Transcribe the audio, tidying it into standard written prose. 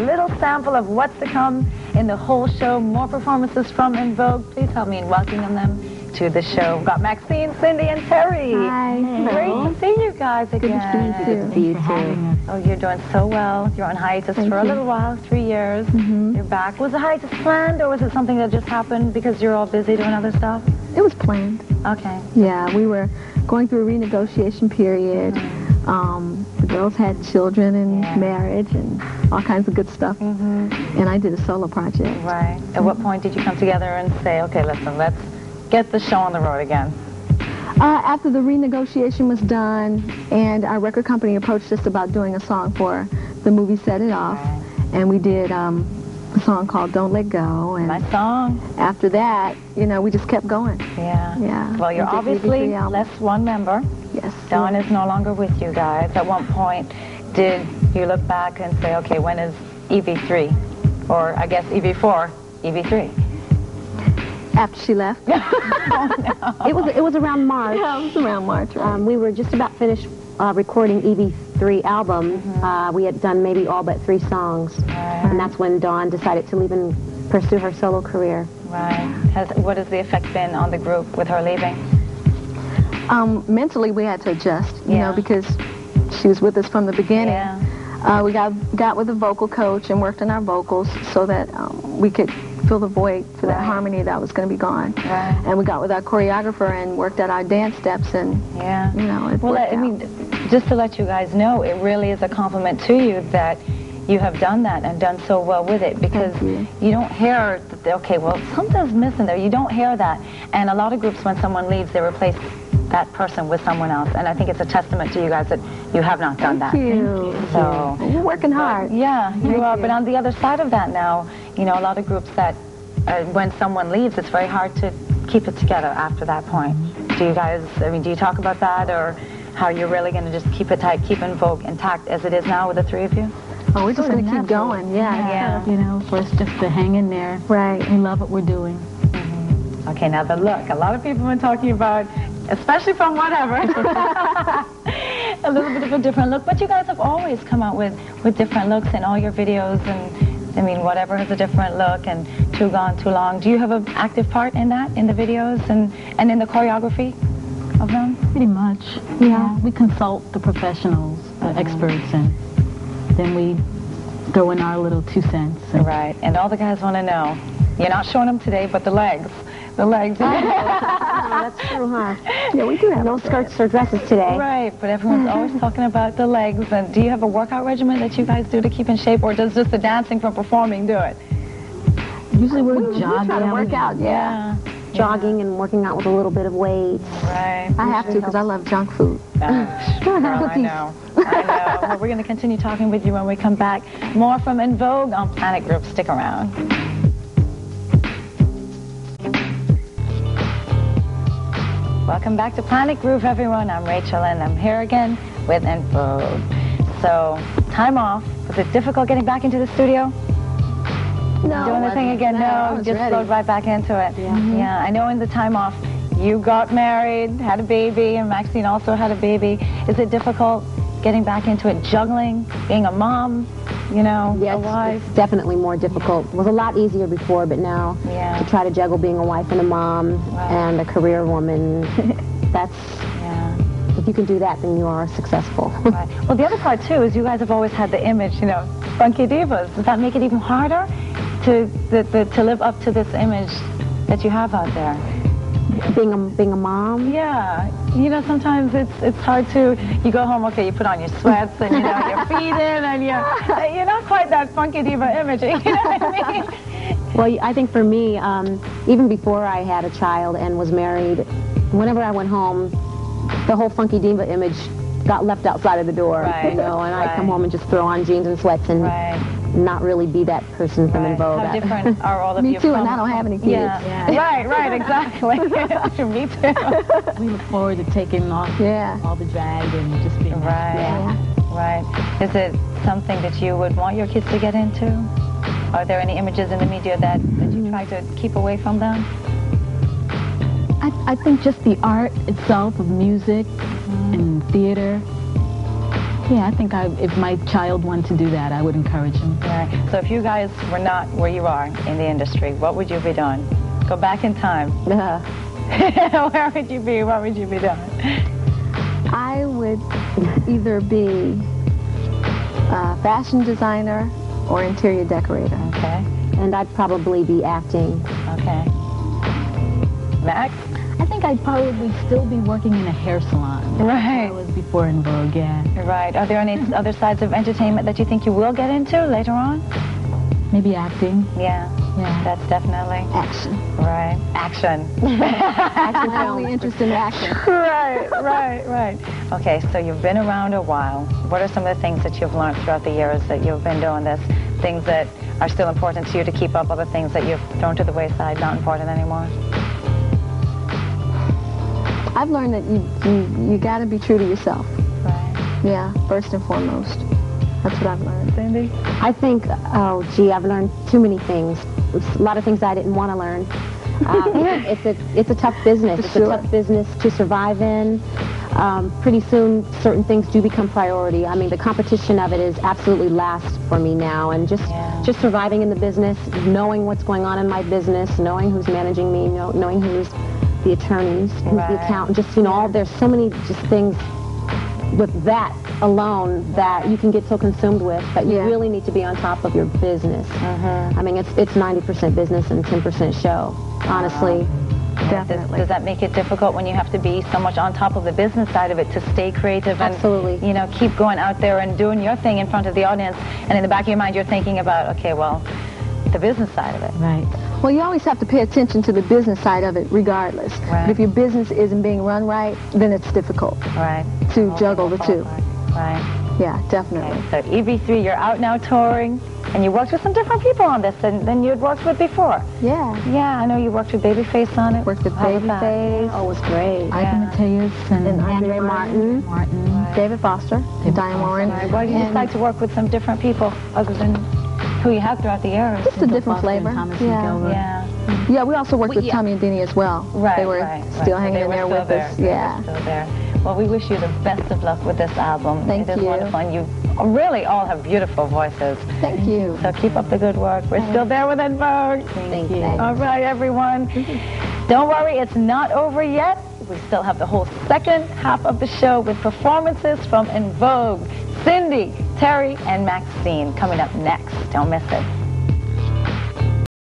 little sample of what's to come in the whole show. More performances from En Vogue. Please help me in welcoming them to the show. We've got Maxine, Cindy, and Terry. Hi. Great to see you guys again. Good to see you too. Oh, you're doing so well. You're on hiatus for a little while, 3 years. You're back. Was the hiatus planned, or was it something that just happened because you're all busy doing other stuff? It was planned. Okay. Yeah, we were going through a renegotiation period. The girls had children and marriage and all kinds of good stuff. And I did a solo project. Right. At what point did you come together and say, okay, listen, let's get the show on the road again? After the renegotiation was done and our record company approached us about doing a song for the movie Set It Off. And we did a song called Don't Let Go. And my song. After that, you know, we just kept going. Yeah. Yeah. Well, you're obviously less one member. Yes. Dawn is no longer with you guys. At one point, did you look back and say, okay, when is EV3? Or I guess EV4, EV3? After she left. It was around March. Yeah, it was around March. Right? We were just about finished recording EV3 album. We had done maybe all but 3 songs. And that's when Dawn decided to leave and pursue her solo career. Right. What has the effect been on the group with her leaving? Mentally, we had to adjust, you know, because she was with us from the beginning. We got with a vocal coach and worked on our vocals so that we could fill the void for that harmony that was going to be gone. And we got with our choreographer and worked at our dance steps, and you know, it worked out. I mean, just to let you guys know, it really is a compliment to you that you have done that and done so well with it, because you don't hear, okay, well, something's missing there. You don't hear that. And a lot of groups, when someone leaves, they replace that person with someone else. And I think it's a testament to you guys that you have not done that. Thank you. So you're working hard. Yeah, you are. But on the other side of that now, you know, a lot of groups that when someone leaves, it's very hard to keep it together after that point. Do you guys, I mean, do you talk about that, or how you're really going to just keep it tight, keep En Vogue intact as it is now with the 3 of you? Oh, we're just going to keep going. Yeah. You know, for us just to hang in there. Right. We love what we're doing. Okay, now the look. A lot of people have been talking about, especially from whatever, a little bit of a different look. But you guys have always come out with different looks in all your videos, and I mean, whatever has a different look, and Too Gone, Too Long. Do you have an active part in that, in the videos and in the choreography of them? Pretty much. Yeah. We consult the professionals, the experts, and then we throw in our little 2 cents. Right. And all the guys want to know, you're not showing them today, but the legs. The legs. That's true, huh? Yeah, we do have no skirts or dresses today. Right, but everyone's always talking about the legs. And do you have a workout regimen that you guys do to keep in shape, or does just the dancing from performing do it? Usually we're jogging. We try to work out, Jogging and working out with a little bit of weight. Right. I have to, because I love junk food. Girl, I know. Well, we're going to continue talking with you when we come back. More from En Vogue on Planet Group. Stick around. Welcome back to Planet Groove, everyone. I'm Rachel, and I'm here again with En Vogue. So, time off. Was it difficult getting back into the studio? No. Doing the thing again? No, just flowed right back into it. Yeah, I know in the time off, you got married, had a baby, and Maxine also had a baby. Is it difficult getting back into it, juggling, being a mom, you know, a wife? It's definitely more difficult. It was a lot easier before, but now to try to juggle being a wife and a mom and a career woman, that's, if you can do that, then you are successful. Right. Well, the other part, too, is you guys have always had the image, you know, funky divas. Does that make it even harder to live up to this image that you have out there? Being a mom? Yeah. You know, sometimes it's hard to, you go home, okay, you put on your sweats and, you know, your feet in, and you're not quite that funky diva image, you know what I mean? Well, I think for me, even before I had a child and was married, whenever I went home, the whole funky diva image got left outside of the door, you know, and I'd come home and just throw on jeans and sweats and not really be that person from En Vogue. How different are all of Me you too, from? and I don't have any kids. Right, exactly. Me too. We look forward to taking off all the drag and just being Right. Is it something that you would want your kids to get into? Are there any images in the media that you try to keep away from them? I think just the art itself of music and theater Yeah, I think if my child wanted to do that, I would encourage him. Right. So if you guys were not where you are in the industry, what would you be doing? Go back in time. Where would you be? What would you be doing? I would either be a fashion designer or interior decorator. Okay. And I'd probably be acting. Okay. Max? I think I'd probably still be working in a hair salon. Right. That was before En Vogue, yeah. Right. Are there any other sides of entertainment that you think you will get into later on? Maybe acting. Yeah. Yeah. That's definitely. Action. Right. Action. I'm only interested in action. Right. Okay, so you've been around a while. What are some of the things that you've learned throughout the years that you've been doing this? Things that are still important to you to keep up, other things that you've thrown to the wayside, not important anymore? I've learned that you got to be true to yourself. Right. Yeah, first and foremost. That's what I've learned. Cindy? I think, oh, gee, I've learned too many things. A lot of things I didn't want to learn. It's a tough business. It's a tough business to survive in. Pretty soon, certain things do become priority. I mean, the competition of it is absolutely last for me now. And just surviving in the business, knowing what's going on in my business, knowing who's managing me, knowing who's the attorneys, who's the accountant, just, there's so many just things with that alone that you can get so consumed with that you really need to be on top of your business. I mean, it's 90% business and 10% show, honestly. Definitely. Does that make it difficult when you have to be so much on top of the business side of it to stay creative and keep going out there and doing your thing in front of the audience, and in the back of your mind you're thinking about, okay, well, the business side of it. Right. Well, you always have to pay attention to the business side of it regardless. Right. But if your business isn't being run right, then it's difficult to juggle the two. Right. Yeah, definitely. Okay, so EB3, you're out now touring, and you worked with some different people on this than you had worked with before. Yeah. Yeah, I know you worked with Babyface on it. Worked with How was that? Babyface. Oh, it was great. Ivan Mateus and Andre Martin. David Foster. Diane Warren. Right. Why did you decide to work with some different people other than who you have throughout the years? Just a different flavor. Thomas Yeah. Yeah, we also worked with Tommy and Denny as well. Right, They were still hanging in there with us. Yeah. Still there. Well, we wish you the best of luck with this album. Thank you. It is wonderful, and you really all have beautiful voices. Thank you. So keep up the good work. We're still there with En Vogue. Thank you. All right, everyone. Don't worry, it's not over yet. We still have the whole second half of the show with performances from En Vogue, Cindy, Terry, and Maxine coming up next. Don't miss it.